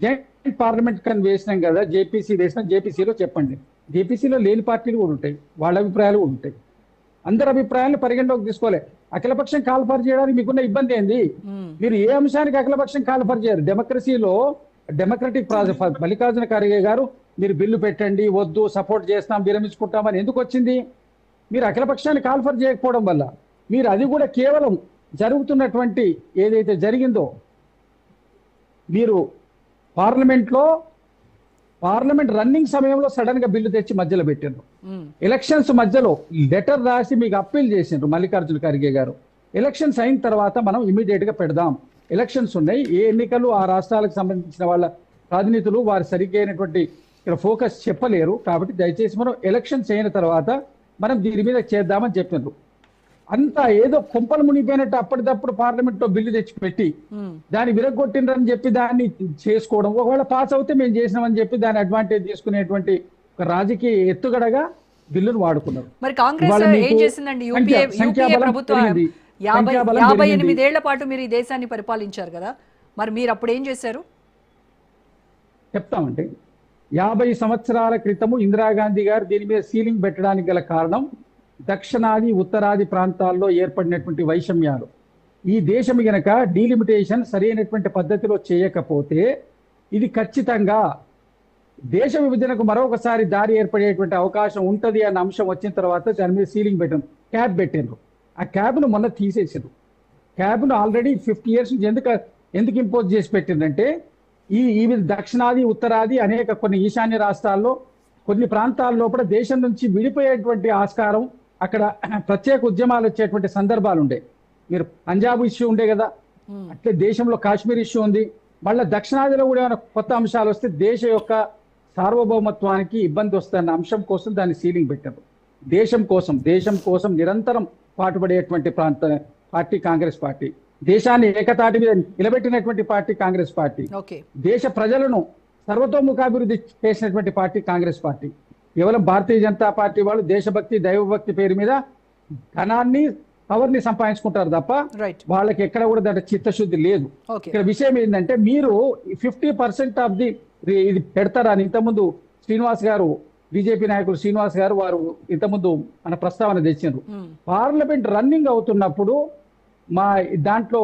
Joint parliament కన్ వేసినాం కదా, జేపీసీ వేసినాం, జేపీసీలో చెప్పండి. జేపీసీలో లేని పార్టీలు కూడా ఉంటాయి, వాళ్ళ అభిప్రాయాలు కూడా ఉంటాయి. అందరి అభిప్రాయాలను పరిగణలోకి తీసుకోవాలి. అఖిలపక్షం కాల్ఫర్ చేయడానికి మీకున్న ఇబ్బంది ఏంది? మీరు ఏ అంశానికి అఖిలపక్షం కాల్ఫర్ చేయరు? డెమోక్రసీలో డెమోక్రటిక్ ప్రాసెస్. మల్లికార్జున ఖర్గే గారు మీరు బిల్లు పెట్టండి, వద్దు, సపోర్ట్ చేస్తాం, విరమించుకుంటామని ఎందుకు వచ్చింది? మీరు అఖిలపక్షాన్ని కాల్ఫర్ చేయకపోవడం వల్ల. మీరు అది కూడా కేవలం జరుగుతున్నటువంటి ఏదైతే జరిగిందో, మీరు పార్లమెంట్ రన్నింగ్ సమయంలో సడన్ గా బిల్లు తెచ్చి మధ్యలో పెట్టిండ్రు. ఎలక్షన్స్ మధ్యలో లెటర్ రాసి మీకు అప్పీల్ చేసిండ్రు మల్లికార్జున ఖర్గే గారు. ఎలక్షన్స్ అయిన తర్వాత మనం ఇమీడియట్ గా పెడదాం, ఎలక్షన్స్ ఉన్నాయి, ఏ ఎన్నికలు ఆ రాష్ట్రాలకు సంబంధించిన వాళ్ళ ప్రాతినిధులు వారు సరిగ్గా అయినటువంటి ఇక్కడ ఫోకస్ చెప్పలేరు, కాబట్టి దయచేసి మనం ఎలక్షన్స్ అయిన తర్వాత మనం దీని మీద చేద్దామని చెప్పినారు. అంతా ఏదో కొంపలు మునిగిపోయినట్టు అప్పటిదప్పుడు పార్లమెంట్ లో బిల్లు తెచ్చి పెట్టి దాన్ని విరగొట్టిండ్రని చెప్పి దాన్ని చేసుకోవడం, ఒకవేళ పాస్ అవుతే మేము చేసినామని చెప్పి దాన్ని అడ్వాంటేజ్ తీసుకునేటువంటి ఒక రాజకీయ ఎత్తుగడగా బిల్లును వాడుకున్నారు. మరి కాంగ్రెస్ ఏం చేసిందండి? యూపీఏ ప్రభుత్వం 58 ఏళ్ల పాటు మీరు ఈ దేశాన్ని పరిపాలించారు కదా, మరి మీరు అప్పుడు ఏం చేశారు? చెప్తామంటే 50 సంవత్సరాల క్రితము ఇందిరాగాంధీ గారు దీని మీద సీలింగ్ పెట్టడానికి గల కారణం దక్షిణాది ఉత్తరాది ప్రాంతాల్లో ఏర్పడినటువంటి వైషమ్యాలు. ఈ దేశం గనక డీలిమిటేషన్ సరైనటువంటి పద్ధతిలో చేయకపోతే ఇది ఖచ్చితంగా దేశ విభజనకు మరొకసారి దారి ఏర్పడేటువంటి అవకాశం ఉంటది అన్న అంశం వచ్చిన తర్వాత దాని మీద సీలింగ్ పెట్టాం, క్యాబ్ పెట్టిండ్రు. ఆ క్యాబ్ను మొన్న తీసేసారు. క్యాబ్ను ఆల్రెడీ 50 years నుంచి ఎందుకు ఇంపోజ్ చేసి పెట్టిందంటే ఈ దక్షిణాది ఉత్తరాది అనేక కొన్ని ఈశాన్య రాష్ట్రాల్లో కొన్ని ప్రాంతాల లోపల దేశం నుంచి విడిపోయేటువంటి ఆస్కారం, అక్కడ ప్రత్యేక ఉద్యమాలు వచ్చేటువంటి సందర్భాలు ఉండే. మీరు పంజాబ్ ఇష్యూ ఉండే కదా, అట్లే దేశంలో కాశ్మీర్ ఇష్యూ ఉంది. మళ్ళీ దక్షిణాదిలో కూడా ఏమైనా కొత్త అంశాలు వస్తే దేశ యొక్క సార్వభౌమత్వానికి ఇబ్బంది వస్తున్న అంశం కోసం దాన్ని సీలింగ్ పెట్టారు. దేశం కోసం నిరంతరం పాటుపడేటువంటి పార్టీ కాంగ్రెస్ పార్టీ. దేశాన్ని ఏకతాటి మీద నిలబెట్టినటువంటి పార్టీ కాంగ్రెస్ పార్టీ. దేశ ప్రజలను సర్వతోముఖాభివృద్ధి చేసినటువంటి పార్టీ కాంగ్రెస్ పార్టీ. కేవలం భారతీయ జనతా పార్టీ వాళ్ళు దేశభక్తి దైవభక్తి పేరు మీద ధనాన్ని పవర్ని సంపాదించుకుంటారు తప్ప వాళ్ళకి ఎక్కడ కూడా దాంట్లో చిత్తశుద్ధి లేదు. ఇక్కడ విషయం ఏంటంటే మీరు 50% ఆఫ్ ది ఇది పెడతారని ఇంతకుముందు శ్రీనివాస్ గారు, బీజేపీ నాయకులు శ్రీనివాస్ గారు వారు ఇంతకుముందు మన ప్రస్తావన తెచ్చారు. పార్లమెంట్ రన్నింగ్ అవుతున్నప్పుడు మా దాంట్లో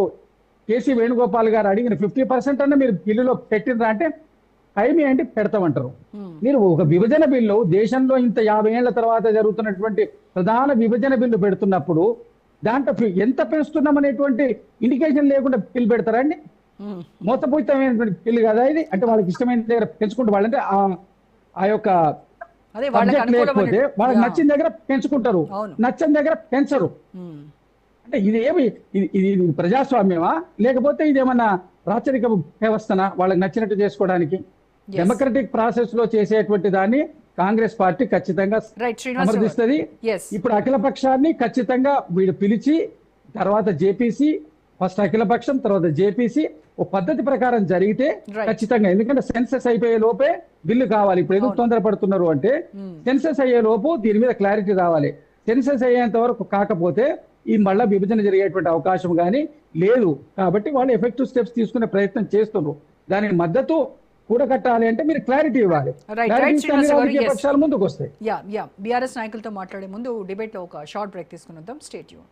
కేసీ వేణుగోపాల్ గారు అడిగిన 50% అన్న మీరు బిల్లులో పెట్టినరా అంటే టైం ఏంటి పెడతామంటారు. మీరు ఒక విభజన బిల్లు దేశంలో ఇంత 50 ఏళ్ల తర్వాత జరుగుతున్నటువంటి ప్రధాన విభజన బిల్లు పెడుతున్నప్పుడు దాంట్లో ఎంత పెంచుతున్నాం అనేటువంటి ఇండికేషన్ లేకుండా బిల్లు పెడతారండి? మోసపూరితమైనటువంటి బిల్లు కదా ఇది. అంటే వాళ్ళకి ఇష్టమైన దగ్గర పెంచుకుంటూ వాళ్ళంటే ఆ యొక్క లేకపోతే వాళ్ళకి నచ్చిన దగ్గర పెంచుకుంటారు, నచ్చని దగ్గర పెంచరు. అంటే ఇది ప్రజాస్వామ్యమా లేకపోతే ఇదేమన్నా రాచరిక వ్యవస్థనా వాళ్ళకి నచ్చినట్టు చేసుకోవడానికి? డెమోక్రటిక్ ప్రాసెస్ లో చేసేటువంటి దాన్ని కాంగ్రెస్ పార్టీ ఖచ్చితంగా సమర్థిస్తుంది. ఇప్పుడు అఖిల పక్షాన్ని ఖచ్చితంగా వీడు పిలిచి తర్వాత జేపీసీ, ఫస్ట్ అఖిల పక్షం తర్వాత జేపీసీ ఓ పద్ధతి ప్రకారం జరిగితే ఖచ్చితంగా, ఎందుకంటే సెన్సెస్ అయిపోయే లోపే బిల్లు కావాలి. ఇప్పుడు ఎందుకు తొందరపడుతున్నారు అంటే సెన్సెస్ అయ్యే లోపు దీని మీద క్లారిటీ రావాలి. సెన్సెస్ అయ్యేంత వరకు కాకపోతే ఈ మళ్ళా విభజన జరిగేటువంటి అవకాశం కానీ లేదు. కాబట్టి వాళ్ళు ఎఫెక్టివ్ స్టెప్స్ తీసుకునే ప్రయత్నం చేస్తున్నారు. దానికి మద్దతు కూడగట్టాలి అంటే మీరు క్లారిటీ ఇవ్వాలి. పక్షాలు ముందుకు వస్తాయి. బీఆర్ఎస్ నాయకులతో మాట్లాడే ముందు డిబేట్ లో ఒక షార్ట్ బ్రేక్ తీసుకుని వద్దాం. Stay tune.